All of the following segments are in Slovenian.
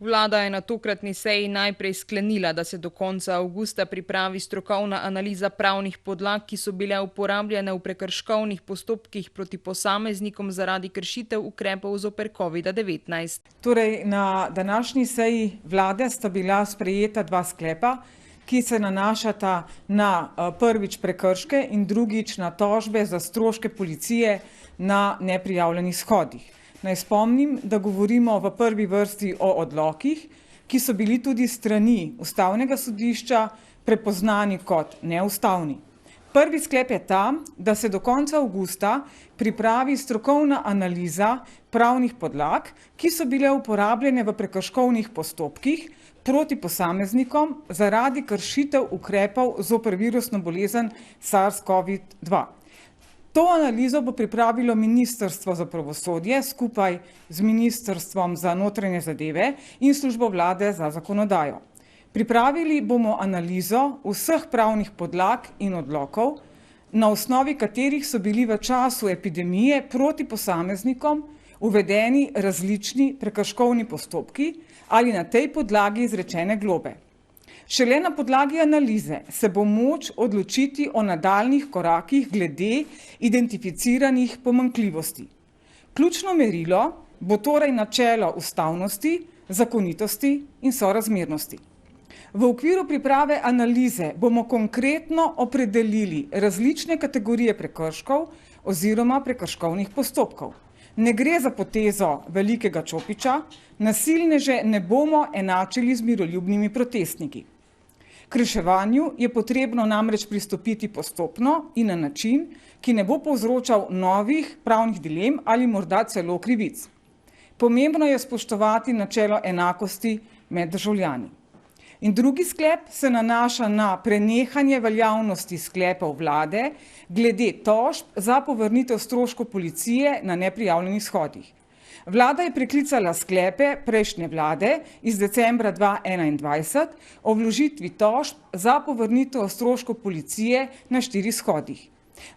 Vlada je na tokratni seji najprej sklenila, da se do konca avgusta pripravi strokovna analiza pravnih podlag, ki so bile uporabljene v prekrškovnih postopkih proti posameznikom zaradi kršitev ukrepov zoper COVID-19. Torej, na današnji seji vlade sta bila sprejeta dva sklepa, ki se nanašata na prvič prekrške in drugič na tožbe za stroške policije na neprijavljenih shodih. Naj spomnim, da govorimo v prvi vrsti o odlokih, ki so bili tudi strani Ustavnega sodišča prepoznani kot neustavni. Prvi sklep je ta, da se do konca avgusta pripravi strokovna analiza pravnih podlag, ki so bile uporabljene v prekrškovnih postopkih proti posameznikom zaradi kršitev ukrepov zoper virusno bolezen SARS-CoV-2. To analizo bo pripravilo Ministrstvo za pravosodje skupaj z Ministrstvom za notranje zadeve in Službo vlade za zakonodajo. Pripravili bomo analizo vseh pravnih podlag in odlokov, na osnovi katerih so bili v času epidemije proti posameznikom uvedeni različni prekrškovni postopki ali na tej podlagi izrečene globe. Šele na podlagi analize se bo moč odločiti o nadaljnjih korakih glede identificiranih pomanjkljivosti. Ključno merilo bo torej načelo ustavnosti, zakonitosti in sorazmernosti. V okviru priprave analize bomo konkretno opredelili različne kategorije prekrškov oziroma prekrškovnih postopkov. Ne gre za potezo velikega čopiča, nasilneže ne bomo enačili z miroljubnimi protestniki. K reševanju je potrebno namreč pristopiti postopno in na način, ki ne bo povzročal novih pravnih dilem ali morda celo krivic. Pomembno je spoštovati načelo enakosti med državljani. In drugi sklep se nanaša na prenehanje veljavnosti sklepov vlade glede tožb za povrnitev stroškov policije na neprijavljenih shodih. Vlada je preklicala sklepe prejšnje vlade iz decembra 2021 o vložitvi tožb za povrnitev stroškov policije na 4 shodih.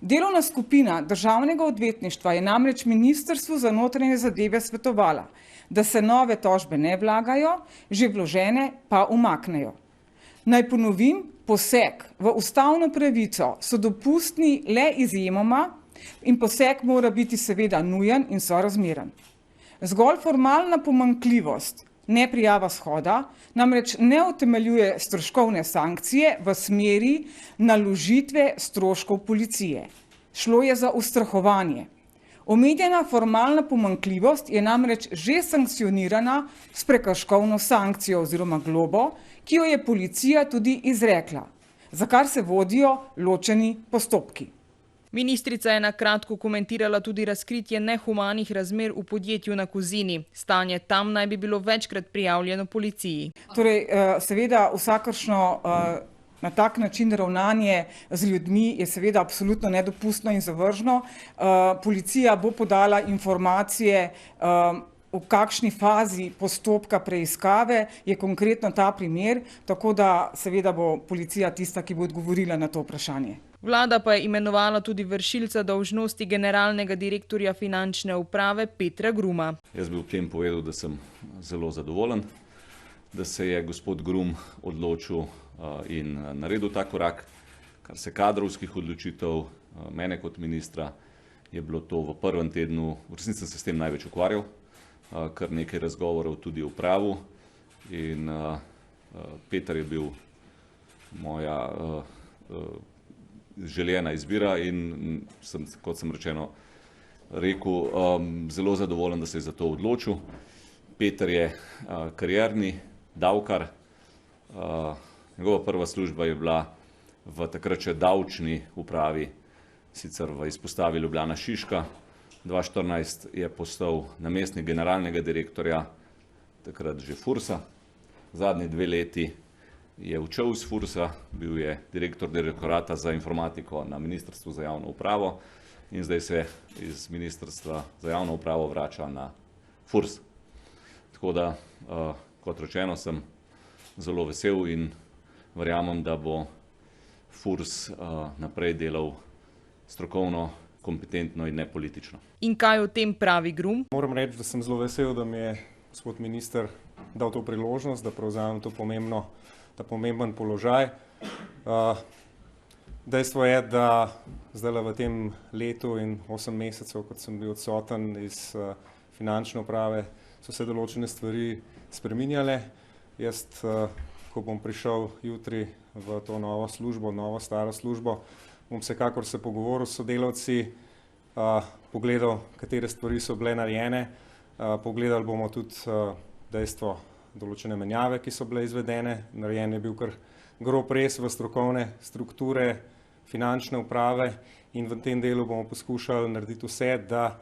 Delovna skupina Državnega odvetništva je namreč Ministrstvu za notranje zadeve svetovala, da se nove tožbe ne vlagajo, že vložene pa umaknejo. Naj ponovim, poseg v ustavno pravico so dopustni le izjemoma in poseg mora biti seveda nujen in sorazmeren. Zgolj formalna pomanjkljivost neprijava shoda namreč ne utemeljuje stroškovne sankcije v smeri naložitve stroškov policije. Šlo je za ustrahovanje. Omenjena formalna pomanjkljivost je namreč že sankcionirana s prekrškovno sankcijo oziroma globo, ki jo je policija tudi izrekla, za kar se vodijo ločeni postopki. Ministrica je na kratko komentirala tudi razkritje nehumanih razmer v podjetju na Kozini. Stanje tam naj bi bilo večkrat prijavljeno policiji. Torej, seveda vsakršno na tak način ravnanje z ljudmi je seveda absolutno nedopustno in zavržno. Policija bo podala informacije, v kakšni fazi postopka preiskave je konkretno ta primer, tako da seveda bo policija tista, ki bo odgovorila na to vprašanje. Vlada pa je imenovala tudi vršilca dolžnosti generalnega direktorja finančne uprave Petra Gruma. Jaz bi ob tem povedal, da sem zelo zadovoljen, da se je gospod Grum odločil in naredil ta korak. Kar se kadrovskih odločitev mene kot ministra, je bilo to v prvem tednu, v resnici sem se s tem največ ukvarjal, kar nekaj razgovorov tudi v pravu in Peter je bil moja željena izbira in kot sem rečeno rekel, zelo zadovoljen, da se je za to odločil. Peter je karierni davkar, njegova prva služba je bila v takrat še davčni upravi, sicer v izpostavi Ljubljana Šiška. 2014 je postal namestnik generalnega direktorja, takrat že Fursa. Zadnji 2 leti je odšel iz Fursa, bil je direktor direktorata za informatiko na Ministrstvu za javno upravo in zdaj se iz Ministrstva za javno upravo vrača na Furs. Tako da, kot rečeno, sem zelo vesel in verjamem, da bo Furs naprej delal strokovno, kompetentno in nepolitično. In kaj o tem pravi Grum? Moram reči, da sem zelo vesel, da mi je gospod minister dal to priložnost, da prevzamem ta pomemben položaj. Dejstvo je, da zdaj v tem letu in 8 mesecev, kot sem bil odsoten iz finančne uprave, so se določene stvari spreminjale. Jaz, ko bom prišel jutri v to novo službo, novo staro službo, bom vsekakor se pogovoril s sodelavci, pogledal, katere stvari so bile narejene, pogledali bomo tudi dejstvo določene menjave, ki so bile izvedene. Narejen je bil kar grob res v strokovne strukture finančne uprave in v tem delu bomo poskušali narediti vse, da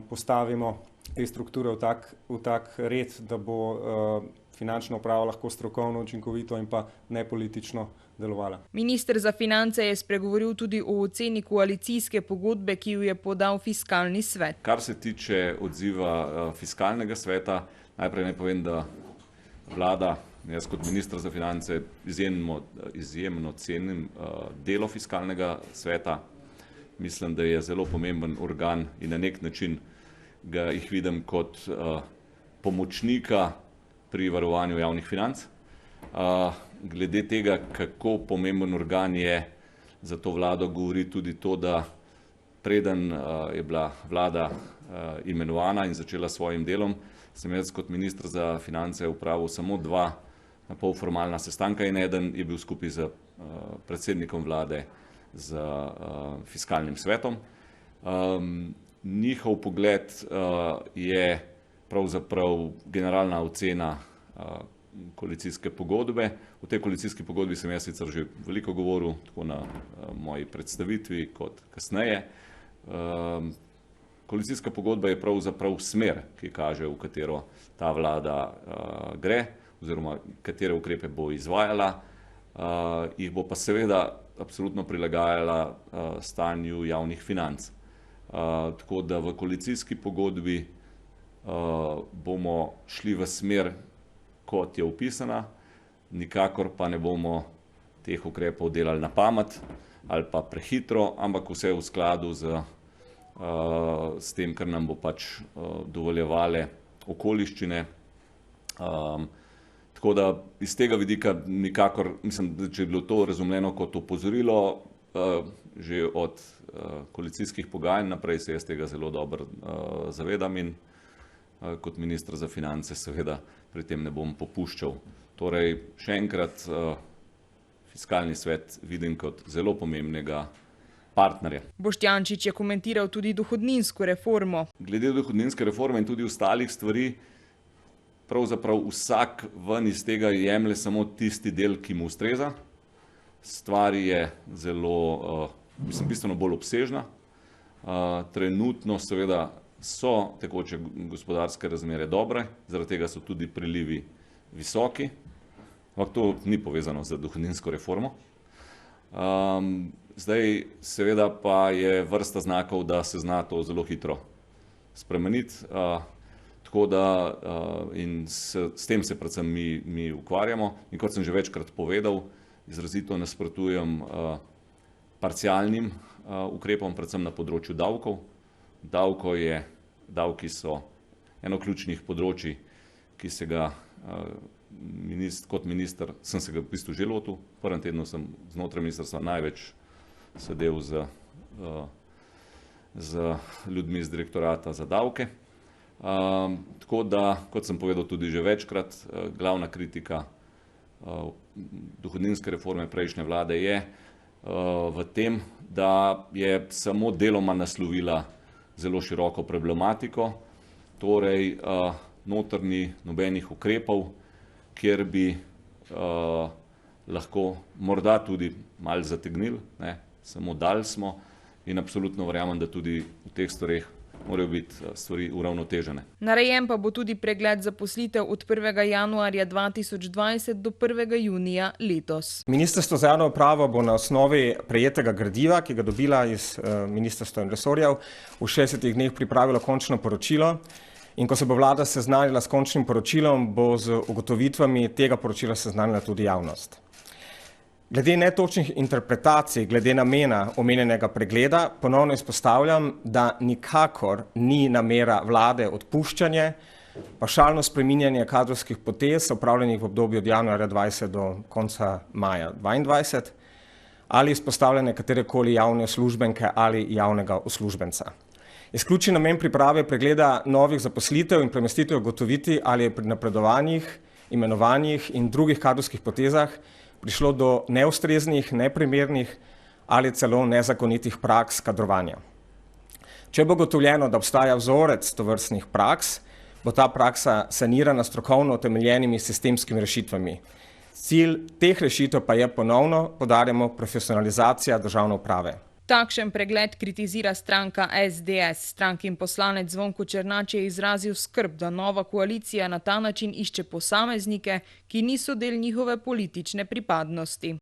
postavimo te strukture v tak red, da bo finančna uprava lahko strokovno, učinkovito in pa nepolitično delovala. Minister za finance je spregovoril tudi o oceni koalicijske pogodbe, ki jo je podal Fiskalni svet. Kar se tiče odziva Fiskalnega sveta, najprej naj povem, da vlada, jaz kot minister za finance izjemno cenim delo Fiskalnega sveta. Mislim, da je zelo pomemben organ in na nek način jih vidim kot pomočnika pri varovanju javnih financ. Glede tega, kako pomemben organ je za to vlado, govori tudi to, da preden je bila vlada imenovana in začela s svojim delom, sem jaz kot minister za finance opravil samo 2 polformalna sestanka in eden je bil skupaj z predsednikom vlade, z Fiskalnim svetom. Njihov pogled je pravzaprav generalna ocena koalicijske pogodbe. O tej koalicijski pogodbi sem jaz sicer že veliko govoril, tako na moji predstavitvi kot kasneje. Koalicijska pogodba je pravzaprav smer, ki kaže, v katero ta vlada gre oziroma katere ukrepe bo izvajala. Jih bo pa seveda absolutno prilagajala stanju javnih financ. Tako da v koalicijski pogodbi bomo šli v smer, kot je opisana, nikakor pa ne bomo teh ukrepov delali na pamet ali pa prehitro, ampak vse v skladu s tem, kar nam bo pač dovoljevale okoliščine. Tako da iz tega vidika nikakor, mislim, da če je bilo to razumljeno kot opozorilo, že od koalicijskih pogajanj naprej se jaz tega zelo dobro zavedam in kot minister za finance seveda pri tem ne bom popuščal. Torej, še enkrat, Fiskalni svet vidim kot zelo pomembnega partnerja. Boštjančič je komentiral tudi dohodninsko reformo. Glede dohodninske reforme in tudi ostalih stvari, pravzaprav vsak ven iz tega jemlje samo tisti del, ki mu ustreza. Stvar je zelo, bistveno bolj obsežna. Trenutno seveda so tekoče gospodarske razmere dobre, zaradi tega so tudi prilivi visoki, ampak to ni povezano z dohodninsko reformo. Zdaj seveda pa je vrsta znakov, da se zna to zelo hitro spremeniti, tako da in s tem se predvsem mi ukvarjamo in kot sem že večkrat povedal, izrazito nasprotujem parcialnim ukrepom, predvsem na področju davkov. Davki so eno ključnih področij, ki se ga kot minister sem se ga v bistvu že lotil. V prvem tednu sem znotraj ministrstva največ sedel z ljudmi iz direktorata za davke. Tako da, kot sem povedal tudi že večkrat, glavna kritika dohodninske reforme prejšnje vlade je v tem, da je samo deloma naslovila zelo široko problematiko, torej noter ni nobenih ukrepov, kjer bi lahko morda tudi malo zategnili, samo dali smo in absolutno verjamem, da tudi v teh stvareh morajo biti stvari uravnotežene. Narejen pa bo tudi pregled zaposlitev od 1. januarja 2020 do 1. junija letos. Ministrstvo za javno upravo bo na osnovi prejetega gradiva, ki ga dobila iz ministrstva in resorjev, v 60 dneh pripravilo končno poročilo. In ko se bo vlada seznanila s končnim poročilom, bo z ugotovitvami tega poročila seznanila tudi javnost. Glede netočnih interpretacij, glede namena omenjenega pregleda, ponovno izpostavljam, da nikakor ni namera vlade odpuščanje, pavšalno spreminjanje kadrovskih potez, opravljenih v obdobju od januarja 2020 do konca maja 2022, ali izpostavljanje katerekoli javne uslužbenke ali javnega uslužbenca. Izključni namen priprave pregleda novih zaposlitev in premestitev ugotoviti, ali je pri napredovanjih, imenovanjih in drugih kadrovskih potezah prišlo do neustreznih, neprimernih ali celo nezakonitih praks kadrovanja. Če bo ugotovljeno, da obstaja vzorec tovrstnih praks, bo ta praksa sanirana strokovno utemeljenimi sistemskimi rešitvami. Cilj teh rešitev pa je ponovno, poudarjamo, profesionalizacija državne uprave. Takšen pregled kritizira stranka SDS. Strankin poslanec Zvonko Černač je izrazil skrb, da nova koalicija na ta način išče posameznike, ki niso del njihove politične pripadnosti.